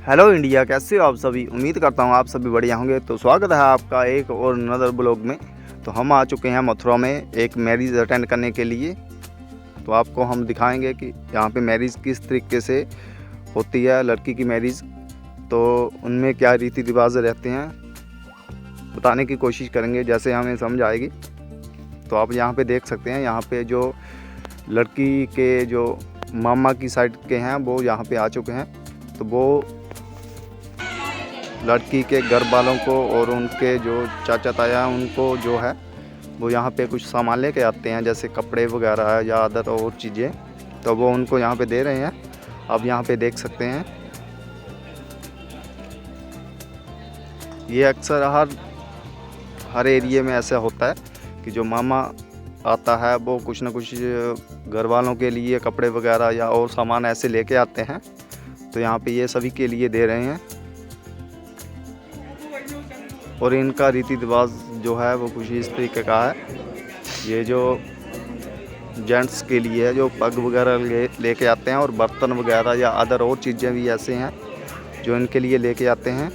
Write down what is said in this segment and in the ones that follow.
Hello India, कैसे हो आप सभी। उम्मीद करता हूँ आप सभी बढ़िया होंगे। तो स्वागत है आपका एक और नदर ब्लॉग में। तो हम आ चुके हैं मथुरा में एक मैरिज अटेंड करने के लिए। तो आपको हम दिखाएंगे कि यहाँ पे मैरिज किस तरीके से होती है, लड़की की मैरिज। तो उनमें क्या रीति रिवाज रहते हैं बताने की कोशिश करेंगे जैसे हमें समझ आएगी। तो आप यहाँ पे देख सकते हैं, यहाँ पे जो लड़की के जो मामा की साइड के हैं वो यहाँ पे आ चुके हैं। तो वो लड़की के घर वालों को और उनके जो चाचा ताया हैं उनको जो है वो यहाँ पे कुछ सामान लेके आते हैं, जैसे कपड़े वगैरह या अदर और चीज़ें। तो वो उनको यहाँ पे दे रहे हैं। अब यहाँ पे देख सकते हैं, ये अक्सर हर एरिया में ऐसा होता है कि जो मामा आता है वो कुछ ना कुछ घर वालों के लिए कपड़े वगैरह या और सामान ऐसे लेके आते हैं। तो यहाँ पे ये सभी के लिए दे रहे हैं। और इनका रीति रिवाज जो है वो कुछ इस तरीके का है। ये जो जेंट्स के लिए है जो पग वगैरह लेके आते हैं, और बर्तन वगैरह या अदर और चीज़ें भी ऐसे हैं जो इनके लिए लेके आते हैं।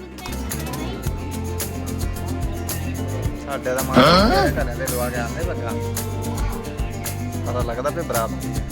पता लगता फिर बराबर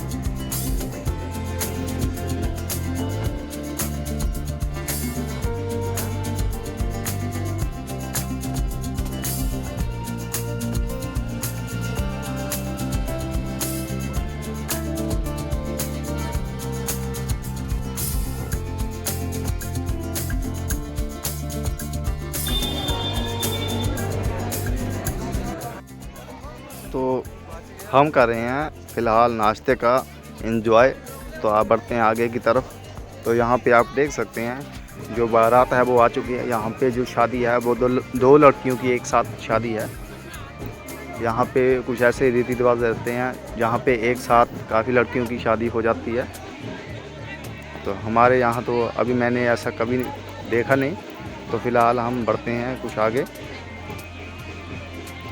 तो हम कर रहे हैं फ़िलहाल नाश्ते का एंजॉय। तो आप बढ़ते हैं आगे की तरफ। तो यहाँ पे आप देख सकते हैं जो बारात है वो आ चुकी है। यहाँ पे जो शादी है वो दो लड़कियों की एक साथ शादी है। यहाँ पे कुछ ऐसे रीति रिवाज रहते हैं जहाँ पे एक साथ काफ़ी लड़कियों की शादी हो जाती है। तो हमारे यहाँ तो अभी मैंने ऐसा कभी देखा नहीं। तो फ़िलहाल हम बढ़ते हैं कुछ आगे।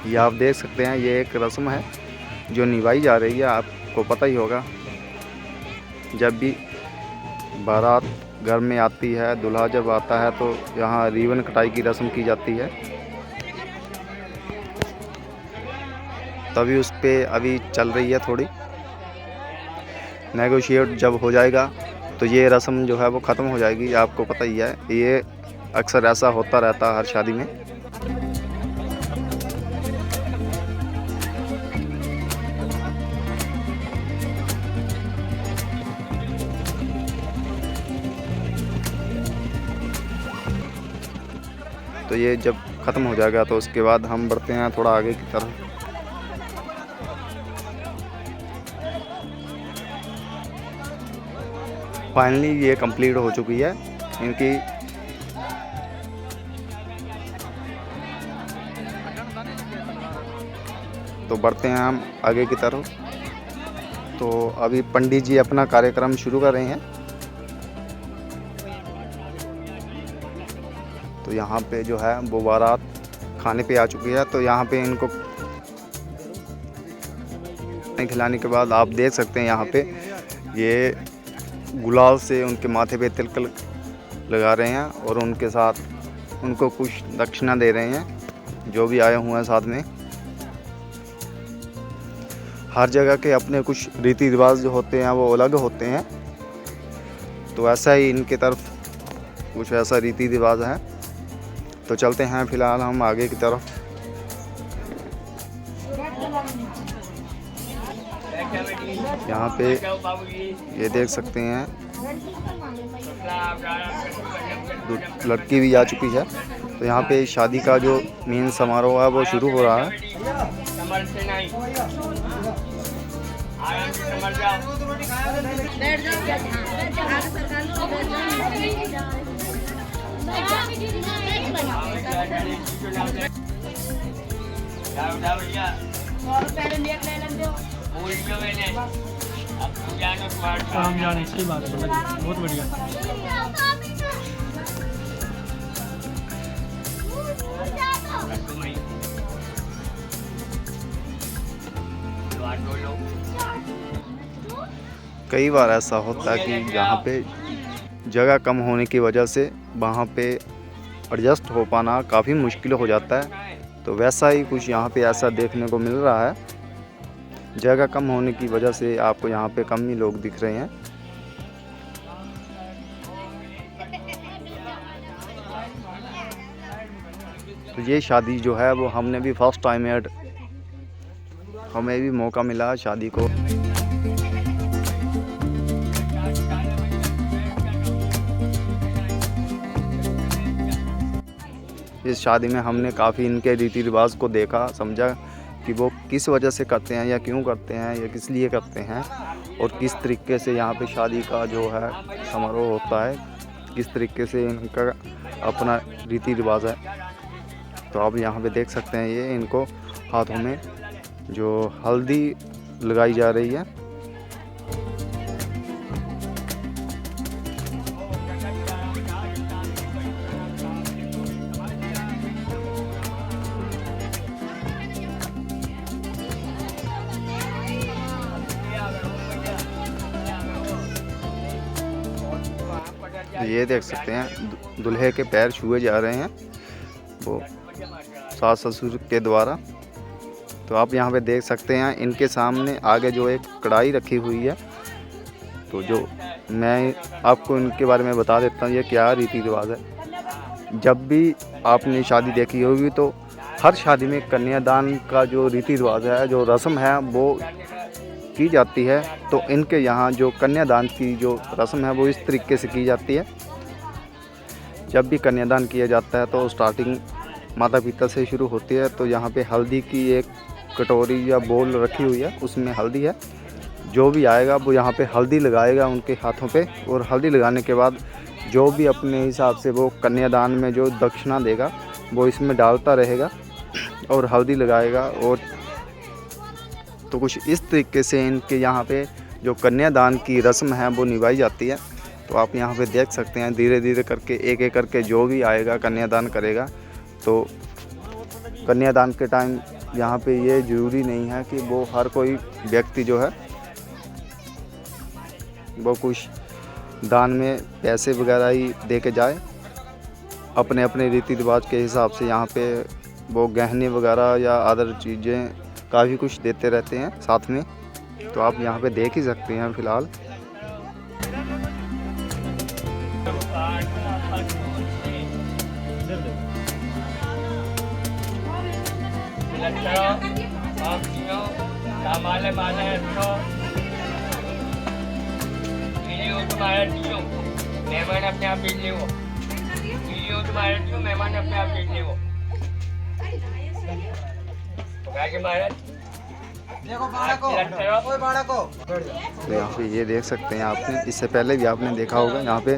ये आप देख सकते हैं, ये एक रस्म है जो निभाई जा रही है। आपको पता ही होगा, जब भी बारात घर में आती है, दूल्हा जब आता है तो यहाँ रिबन कटाई की रस्म की जाती है। तभी उस पे अभी चल रही है थोड़ी नेगोशिएट। जब हो जाएगा तो ये रस्म जो है वो ख़त्म हो जाएगी। आपको पता ही है, ये अक्सर ऐसा होता रहता है हर शादी में। तो ये जब ख़त्म हो जाएगा तो उसके बाद हम बढ़ते हैं थोड़ा आगे की तरफ। फाइनली ये कंप्लीट हो चुकी है इनकी। तो बढ़ते हैं हम आगे की तरफ। तो अभी पंडित जी अपना कार्यक्रम शुरू कर रहे हैं। तो यहाँ पे जो है वो बारात खाने पे आ चुकी है। तो यहाँ पे इनको खिलाने के बाद आप देख सकते हैं यहाँ पे ये गुलाल से उनके माथे पे तिलक लगा रहे हैं और उनके साथ उनको कुछ दक्षिणा दे रहे हैं जो भी आए हुए हैं साथ में। हर जगह के अपने कुछ रीति रिवाज जो होते हैं वो अलग होते हैं। तो ऐसा ही इनके तरफ कुछ ऐसा रीति रिवाज है। तो चलते हैं फ़िलहाल हम आगे की तरफ। यहाँ पे ये देख सकते हैं लड़की भी आ चुकी है। तो यहाँ पे शादी का जो मेन समारोह है वो शुरू हो रहा है। सही बात है, बहुत बढ़िया। कई बार ऐसा होता है कि जहाँ पे जगह कम होने की वजह से वहाँ पे एडजस्ट हो पाना काफ़ी मुश्किल हो जाता है। तो वैसा ही कुछ यहाँ पे ऐसा देखने को मिल रहा है। जगह कम होने की वजह से आपको यहाँ पे कम ही लोग दिख रहे हैं। तो ये शादी जो है वो हमने भी फर्स्ट टाइम हमें भी मौका मिला शादी को। इस शादी में हमने काफ़ी इनके रीति रिवाज को देखा, समझा कि वो किस वजह से करते हैं या क्यों करते हैं या किस लिए करते हैं और किस तरीके से यहाँ पे शादी का जो है समारोह होता है, किस तरीके से इनका अपना रीति रिवाज है। तो आप यहाँ पे देख सकते हैं ये इनको हाथों में जो हल्दी लगाई जा रही है। ये देख सकते हैं दूल्हे के पैर छुए जा रहे हैं वो सास ससुर के द्वारा। तो आप यहाँ पे देख सकते हैं इनके सामने आगे जो एक कढ़ाई रखी हुई है। तो जो मैं आपको इनके बारे में बता देता हूँ ये क्या रीति रिवाज है। जब भी आपने शादी देखी होगी तो हर शादी में कन्यादान का जो रीति रिवाज है, जो रस्म है वो की जाती है। तो इनके यहाँ जो कन्यादान की जो रस्म है वो इस तरीके से की जाती है। जब भी कन्यादान किया जाता है तो स्टार्टिंग माता पिता से शुरू होती है। तो यहाँ पे हल्दी की एक कटोरी या बोल रखी हुई है, उसमें हल्दी है। जो भी आएगा वो यहाँ पे हल्दी लगाएगा उनके हाथों पे, और हल्दी लगाने के बाद जो भी अपने हिसाब से वो कन्यादान में जो दक्षिणा देगा वो इसमें डालता रहेगा और हल्दी लगाएगा। और तो कुछ इस तरीके से इनके यहाँ पे जो कन्यादान की रस्म है वो निभाई जाती है। तो आप यहाँ पे देख सकते हैं धीरे धीरे करके एक एक करके जो भी आएगा कन्यादान करेगा। तो कन्यादान के टाइम यहाँ पे ये ज़रूरी नहीं है कि वो हर कोई व्यक्ति जो है वो कुछ दान में पैसे वगैरह ही दे के जाए। अपने अपने रीति रिवाज के हिसाब से यहाँ पे वो गहने वगैरह या अदर चीज़ें काफ़ी कुछ देते रहते हैं साथ में। तो आप यहाँ पे देख ही सकते हैं फ़िलहाल। मेहमान अपने आप देख ले वो तुम्हारे मेहमान अपने आप देख ले वो महाराज तो यहाँ पे ये देख सकते हैं आपने, इससे पहले भी आपने देखा होगा यहाँ पे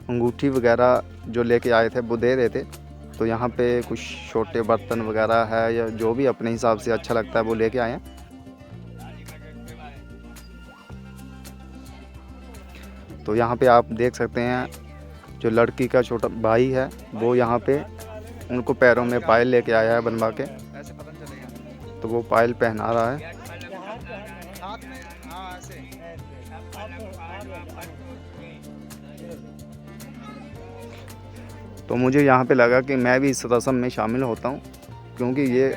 अंगूठी वगैरह जो लेके आए थे वो दे रहे थे। तो यहाँ पे कुछ छोटे बर्तन वगैरह है या जो भी अपने हिसाब से अच्छा लगता है वो लेके आए हैं। तो यहाँ पे आप देख सकते हैं जो लड़की का छोटा भाई है वो यहाँ पे उनको पैरों में पायल लेके आया है बनवा के। तो वो पायल पहना रहा है। तो मुझे यहाँ पे लगा कि मैं भी इस रस्म में शामिल होता हूँ, क्योंकि ये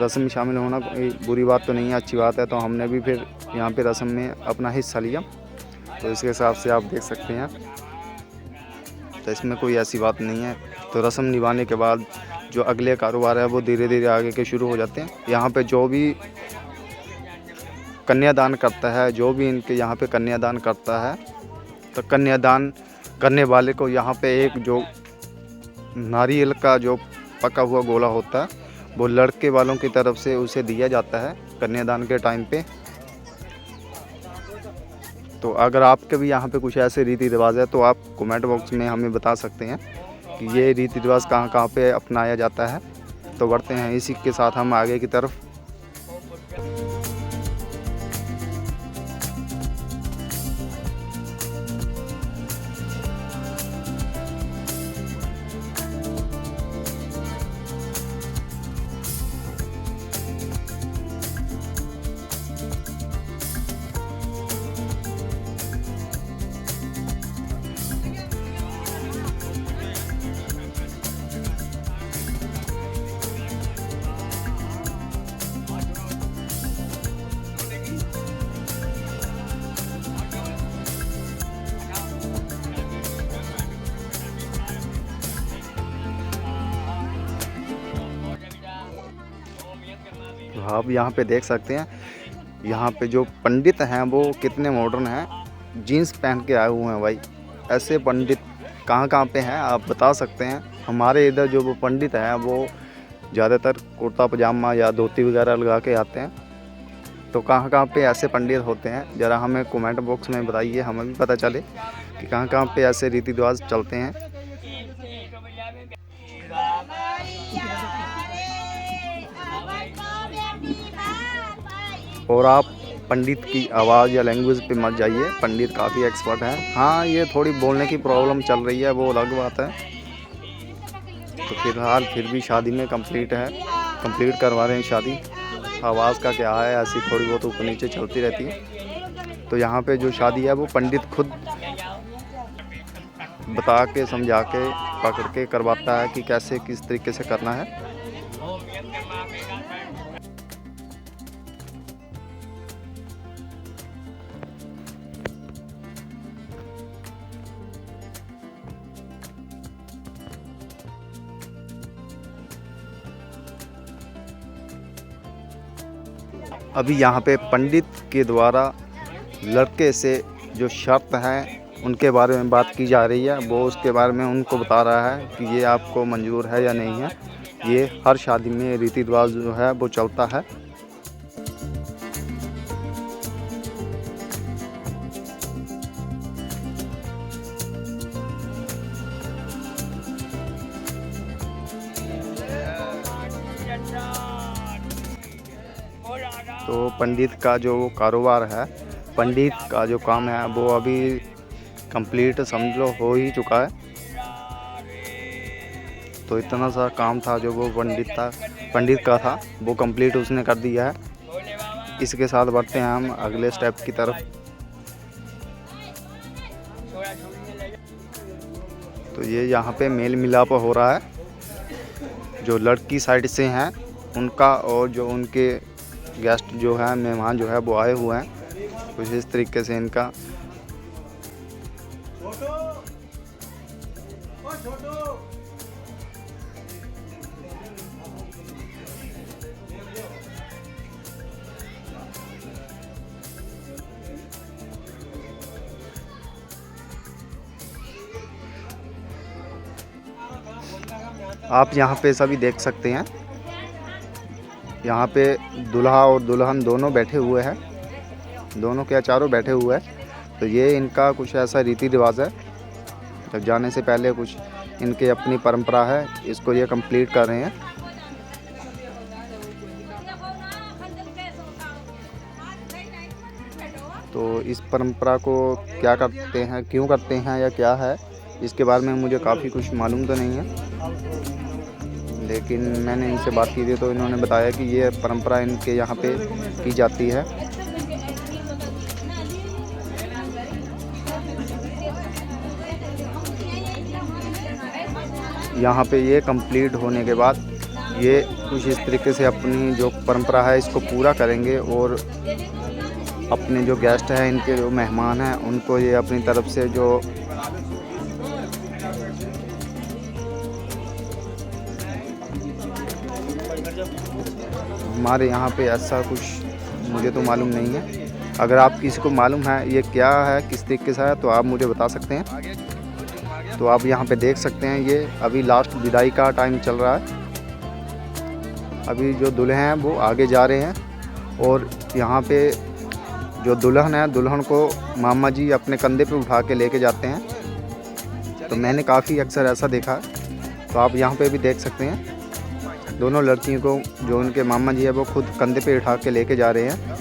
रस्म में शामिल होना कोई बुरी बात तो नहीं है, अच्छी बात है। तो हमने भी फिर यहाँ पे रस्म में अपना हिस्सा लिया। तो इसके हिसाब से आप देख सकते हैं, तो इसमें कोई ऐसी बात नहीं है। तो रस्म निभाने के बाद जो अगले कारोबार है वो धीरे धीरे आगे के शुरू हो जाते हैं। यहाँ पे जो भी कन्यादान करता है, जो भी इनके यहाँ पे कन्यादान करता है, तो कन्यादान करने वाले को यहाँ पे एक जो नारियल का जो पका हुआ गोला होता है वो लड़के वालों की तरफ से उसे दिया जाता है कन्यादान के टाइम पे। तो अगर आपके भी यहाँ पे कुछ ऐसे रीति रिवाज है तो आप कमेंट बॉक्स में हमें बता सकते हैं कि ये रीति रिवाज कहाँ कहाँ पे अपनाया जाता है। तो बढ़ते हैं इसी के साथ हम आगे की तरफ। आप यहाँ पे देख सकते हैं, यहाँ पे जो पंडित हैं वो कितने मॉडर्न हैं, जीन्स पहन के आए हुए हैं भाई। ऐसे पंडित कहाँ पे हैं आप बता सकते हैं? हमारे इधर जो वो पंडित हैं वो ज़्यादातर कुर्ता पजामा या धोती वगैरह लगा के आते हैं। तो कहाँ पे ऐसे पंडित होते हैं, ज़रा हमें कमेंट बॉक्स में बताइए, हमें भी पता चले कि कहाँ पे ऐसे रीति रिवाज चलते हैं। और आप पंडित की आवाज़ या लैंग्वेज पे मत जाइए, पंडित काफ़ी एक्सपर्ट हैं। हाँ, ये थोड़ी बोलने की प्रॉब्लम चल रही है, वो अलग बात है। तो फिलहाल फिर भी शादी में कंप्लीट करवा रहे हैं शादी। आवाज़ का क्या है, ऐसी थोड़ी बहुत ऊपर नीचे चलती रहती है। तो यहाँ पे जो शादी है वो पंडित खुद बता के समझा के पकड़ के करवाता है कि कैसे किस तरीके से करना है। अभी यहाँ पे पंडित के द्वारा लड़के से जो शर्त हैं उनके बारे में बात की जा रही है। वो उसके बारे में उनको बता रहा है कि ये आपको मंजूर है या नहीं है। ये हर शादी में रीति रिवाज जो है वो चलता है। तो पंडित का जो कारोबार है, पंडित का जो काम है वो अभी कंप्लीट समझ लो हो ही चुका है। तो इतना सा काम था जो वो पंडित का था वो कंप्लीट उसने कर दिया है। इसके साथ बढ़ते हैं हम अगले स्टेप की तरफ। तो ये यहाँ पे मेल मिलाप हो रहा है, जो लड़की साइड से हैं उनका और जो उनके गेस्ट जो है, मेहमान जो है वो आए हुए हैं। कुछ इस तरीके से इनका आप यहाँ पे सभी देख सकते हैं। यहाँ पे दूल्हा और दुल्हन दोनों बैठे हुए हैं, दोनों क्या चारों बैठे हुए हैं। तो ये इनका कुछ ऐसा रीति रिवाज है, जब जाने से पहले कुछ इनके अपनी परंपरा है, इसको ये कंप्लीट कर रहे हैं। तो इस परंपरा को क्या करते हैं, क्यों करते हैं या क्या है, इसके बारे में मुझे काफ़ी कुछ मालूम तो नहीं है, लेकिन मैंने इनसे बात की थी तो इन्होंने बताया कि ये परंपरा इनके यहाँ पे की जाती है। यहाँ पे ये कंप्लीट होने के बाद ये कुछ इस तरीके से अपनी जो परंपरा है इसको पूरा करेंगे और अपने जो गेस्ट हैं, इनके जो मेहमान हैं, उनको ये अपनी तरफ से जो हमारे यहाँ पे ऐसा कुछ मुझे तो मालूम नहीं है। अगर आप किसी को मालूम है ये क्या है, किस तरीके से है, तो आप मुझे बता सकते हैं। तो आप यहाँ पे देख सकते हैं ये अभी लास्ट विदाई का टाइम चल रहा है। अभी जो दूल्हे हैं वो आगे जा रहे हैं और यहाँ पे जो दुल्हन है, दुल्हन को मामा जी अपने कंधे पे उठा के लेके जाते हैं। तो मैंने काफ़ी अक्सर ऐसा देखा है। तो आप यहाँ पे भी देख सकते हैं दोनों लड़कियों को जो उनके मामा जी है वो खुद कंधे पे उठा के लेके जा रहे हैं।